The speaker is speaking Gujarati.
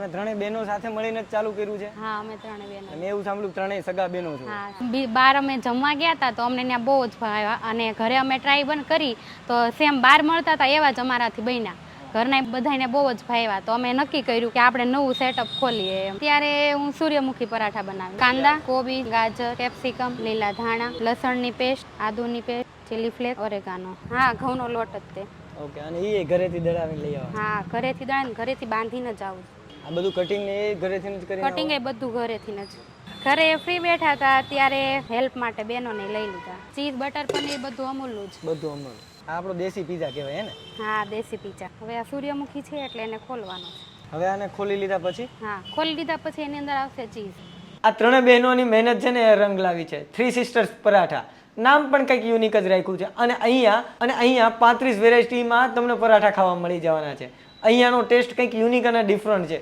તમે ત્રણેય બહેનો સાથે મળીને જ ચાલુ કર્યું છે? હા, અમે ત્રણે બહેનો. મેં એવું સાંભળ્યું ત્રણેય સગા બહેનો છો. હા, બહાર અમે જમવા ગયા હતા તો અમને ત્યાં બહુ જ ભાવ્યા અને ઘરે અમે ટ્રાય પણ કરી તો સેમ બહાર મળતા હતા એવા જ અમારાથી બન્યા. ઘરના બધાને બહુ જ ભાવ્યા તો અમે નક્કી કર્યું કે આપણે નવું સેટઅપ ખોલીએ એમ. ત્યારે હું સૂર્યમુખી પરાઠા બનાવી. કાંદા, કોબી, ગાજર, કેપ્સિકમ, લીલા ધાણા, લસણની પેસ્ટ, આદુની પેસ્ટ, ચીલી ફ્લેક્સ, ઓરેગાનો. હા, ઘઉંનો લોટ જ તે. ઓકે, અને એ ઘરેથી દળાવીને લઈ આવવા? હા, ઘરેથી દળાવીને ઘરેથી બાંધીને જ આવું. આ બધું કટિંગ ને એ ઘરેથી જ કરીને? કટિંગ એ બધું ઘરેથી જ. ઘરે ફ્રી બેઠા હતા ત્યારે હેલ્પ માટે બહેનોને લઈ લીધા. ચીઝ, બટર, પનીર બધું અમૂલનું જ. બધું અમૂલ. આ આપણો દેશી પીઝા કહેવાય હે ને? હા, દેશી પીઝા. હવે આ સૂર્યમુખી છે એટલે એને ખોલવાનો છે. હવે આને ખોલી લીધા પછી? હા, ખોલી લીધા પછી એની અંદર આવશે ચીઝ. આ ત્રણે બહેનોની મહેનત છે ને એ રંગ લાવી છે. થ્રી સિસ્ટર્સ પરાઠા નામ પણ કંઈક યુનિક જ રાખ્યું છે. અને અહીંયા 35 વેરાયટીમાં તમને પરાઠા ખાવા મળી જવાના છે. અહીંયાનો ટેસ્ટ કંઈક યુનિક અને ડિફરન્ટ છે.